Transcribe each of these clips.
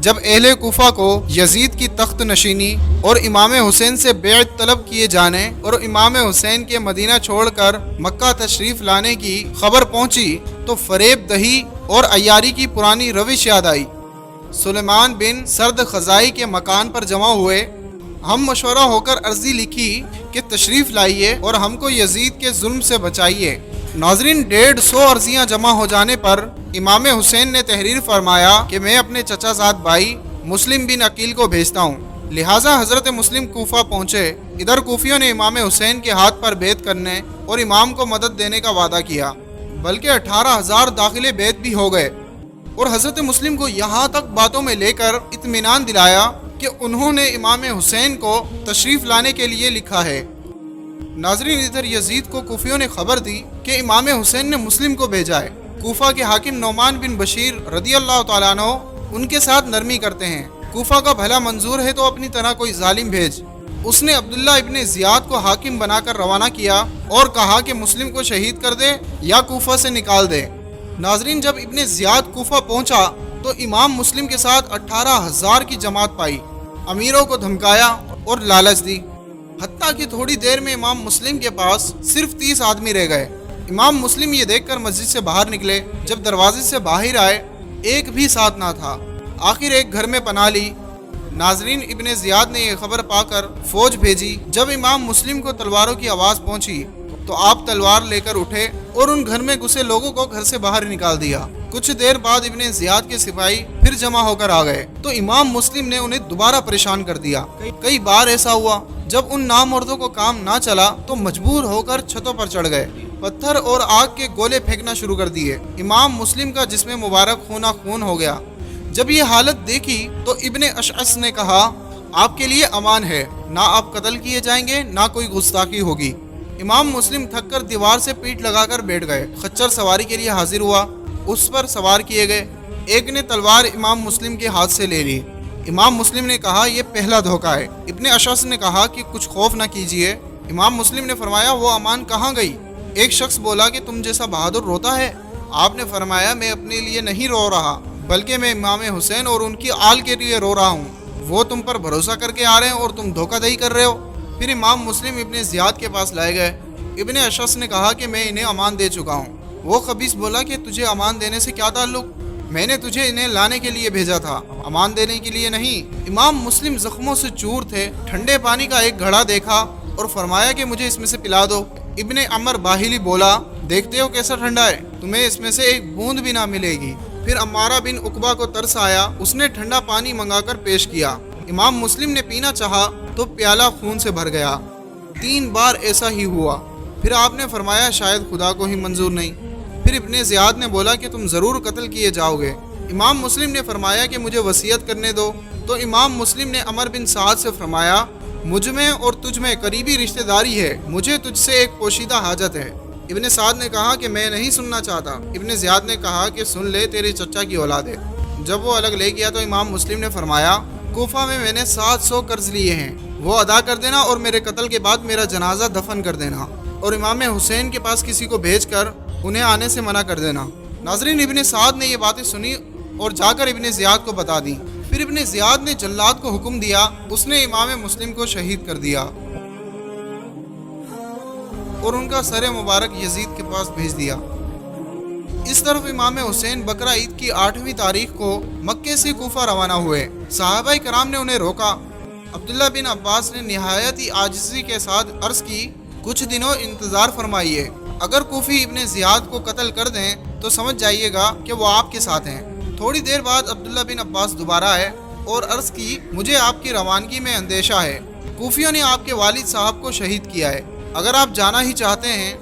جب اہل کوفہ کو یزید کی تخت نشینی اور امام حسین سے بیعت طلب کیے جانے اور امام حسین کے مدینہ چھوڑ کر مکہ تشریف لانے کی خبر پہنچی تو فریب دہی اور عیاری کی پرانی روش یاد آئی۔ سلیمان بن سرد خزائی کے مکان پر جمع ہوئے، ہم مشورہ ہو کر عرضی لکھی کہ تشریف لائیے اور ہم کو یزید کے ظلم سے بچائیے۔ ناظرین، 150 عرضیاں جمع ہو جانے پر امام حسین نے تحریر فرمایا کہ میں اپنے چچا زاد بھائی مسلم بن عقیل کو بھیجتا ہوں۔ لہٰذا حضرت مسلم کوفہ پہنچے۔ ادھر کوفیوں نے امام حسین کے ہاتھ پر بیعت کرنے اور امام کو مدد دینے کا وعدہ کیا، بلکہ 18,000 داخل بیعت بھی ہو گئے، اور حضرت مسلم کو یہاں تک باتوں میں لے کر اطمینان دلایا کہ انہوں نے امام حسین کو تشریف لانے کے لیے لکھا ہے۔ ناظرین، ادھر یزید کو کوفیوں نے خبر دی کہ امام حسین نے مسلم کو بھیجا ہے۔ کوفہ کے حاکم نعمان بن بشیر رضی اللہ تعالیٰ عنہ ان کے ساتھ نرمی کرتے ہیں۔ کوفہ کا بھلا منظور ہے تو اپنی طرح کوئی ظالم بھیج۔ اس نے عبداللہ ابن زیاد کو حاکم بنا کر روانہ کیا اور کہا کہ مسلم کو شہید کر دے یا کوفہ سے نکال دے۔ ناظرین، جب ابن زیاد کوفہ پہنچا تو امام مسلم کے ساتھ 18,000 کی جماعت پائی، امیروں کو دھمکایا اور لالچ دی، حتیٰ کہ تھوڑی دیر میں امام مسلم کے پاس صرف 30 آدمی رہ گئے۔ امام مسلم یہ دیکھ کر مسجد سے باہر نکلے۔ جب دروازے سے باہر آئے ایک بھی ساتھ نہ تھا۔ آخر ایک گھر میں پناہ لی۔ ناظرین، ابن زیاد نے یہ خبر پا کر فوج بھیجی۔ جب امام مسلم کو تلواروں کی آواز پہنچی تو آپ تلوار لے کر اٹھے اور ان گھر میں گھسے لوگوں کو گھر سے باہر نکال دیا۔ کچھ دیر بعد ابن زیاد کے سپاہی پھر جمع ہو کر آ گئے تو امام مسلم نے انہیں دوبارہ پریشان کر دیا۔ کئی بار ایسا ہوا جب ان نامردوں کو کام نہ چلا تو مجبور ہو کر چھتوں پر چڑھ گئے، پتھر اور آگ کے گولے پھینکنا شروع کر دیے۔ امام مسلم کا جسم مبارک خونہ خون ہو گیا۔ جب یہ حالت دیکھی تو ابن اشعث نے کہا، آپ کے لیے امان ہے، نہ آپ قتل کیے جائیں گے نہ کوئی گستاخی ہوگی۔ امام مسلم تھک کر دیوار سے پیٹھ لگا کر بیٹھ گئے۔ خچر سواری کے لیے حاضر ہوا، اس پر سوار کیے گئے۔ ایک نے تلوار امام مسلم کے ہاتھ سے لے لی۔ امام مسلم نے کہا، یہ پہلا دھوکہ ہے۔ ابن اشعث نے کہا کہ کچھ خوف نہ کیجیے۔ امام مسلم نے فرمایا، وہ امان کہاں گئی؟ ایک شخص بولا کہ تم جیسا بہادر روتا ہے؟ آپ نے فرمایا، میں اپنے لیے نہیں رو رہا بلکہ میں امام حسین اور ان کی آل کے لیے رو رہا ہوں۔ وہ تم پر بھروسہ کر کے آ رہے ہیں اور تم دھوکہ دہی کر رہے ہو۔ پھر امام مسلم ابن زیاد کے پاس لائے گئے۔ ابن اشعث نے کہا کہ میں انہیں امان دے چکا ہوں۔ وہ خبیث بولا کہ تجھے امان دینے سے کیا تعلق؟ میں نے تجھے انہیں لانے کے لیے بھیجا تھا، امان دینے کے لیے نہیں۔ امام مسلم زخموں سے چور تھے۔ ٹھنڈے پانی کا ایک گھڑا دیکھا اور فرمایا کہ مجھے اس میں سے پلا دو۔ ابن عمر باہلی بولا، دیکھتے ہو کیسا ٹھنڈا ہے، تمہیں اس میں سے ایک بوند بھی نہ ملے گی۔ پھر عمارہ بن عقبہ کو ترس آیا، اس نے ٹھنڈا پانی منگا کر پیش کیا۔ امام مسلم نے پینا چاہا تو پیالہ خون سے بھر گیا۔ 3 بار ایسا ہی ہوا۔ پھر آپ نے فرمایا، شاید خدا کو ہی منظور نہیں۔ پھر ابن زیاد نے بولا کہ تم ضرور قتل کیے جاؤ گے۔ امام مسلم نے فرمایا کہ مجھے وصیت کرنے دو۔ تو امام مسلم نے عمر بن سعد سے فرمایا، مجھ میں اور تجھ میں قریبی رشتہ داری ہے، مجھے تجھ سے ایک پوشیدہ حاجت ہے۔ ابن سعد نے کہا کہ میں نہیں سننا چاہتا۔ ابن زیاد نے کہا کہ سن لے، تیرے چچا کی اولاد ہے۔ جب وہ الگ لے گیا تو امام مسلم نے فرمایا، کوفہ میں نے 700 قرض لیے ہیں، وہ ادا کر دینا اور میرے قتل کے بعد میرا جنازہ دفن کر دینا، اور امام حسین کے پاس کسی کو بھیج کر انہیں آنے سے منع کر دینا۔ ناظرین، ابن سعد نے یہ باتیں سنی اور جا کر ابن زیاد کو بتا دی۔ پھر ابن زیاد نے جلاد کو حکم دیا، اس نے امام مسلم کو شہید کر دیا اور ان کا سر مبارک یزید کے پاس بھیج دیا۔ اس طرف امام حسین بقرہ عید کی 8ویں تاریخ کو مکے سے کوفہ روانہ ہوئے۔ صحابہ کرام نے انہیں روکا۔ عبداللہ بن عباس نے نہایت ہی عاجزی کے ساتھ عرض کی، کچھ دنوں انتظار فرمائیے، اگر کوفی ابن زیاد کو قتل کر دیں تو سمجھ جائیے گا کہ وہ آپ کے ساتھ ہیں۔ تھوڑی دیر بعد عبداللہ بن عباس دوبارہ آئے اور عرض کی، مجھے آپ کی روانگی میں اندیشہ ہے، کوفیوں نے آپ کے والد صاحب کو شہید کیا ہے، اگر آپ جانا ہی چاہتے ہیں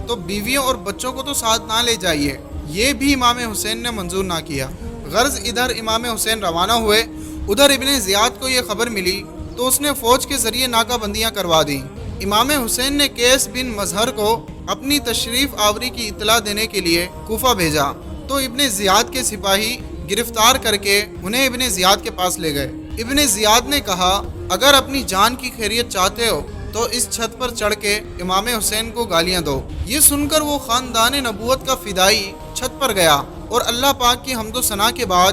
تو بیویوں اور بچوں کو تو ساتھ نہ لے جائیے۔ یہ بھی امام حسین نے منظور نہ کیا۔ غرض ادھر امام حسین روانہ ہوئے، ادھر ابن زیاد کو یہ خبر ملی تو اس نے فوج کے ذریعے ناکہ بندیاں کروا دیں۔ امام حسین نے قیس بن مظہر کو اپنی تشریف آوری کی اطلاع دینے کے لیے کوفہ بھیجا تو ابن زیاد کے سپاہی گرفتار کر کے انہیں ابن زیاد کے پاس لے گئے۔ ابن زیاد نے کہا، اگر اپنی جان کی خیریت چاہتے ہو تو اس چھت پر چڑھ کے امام حسین کو گالیاں دو۔ یہ سن کر وہ خاندان نبوت کا فدائی چھت پر گیا اور اللہ پاک کی حمد و ثنا کے بعد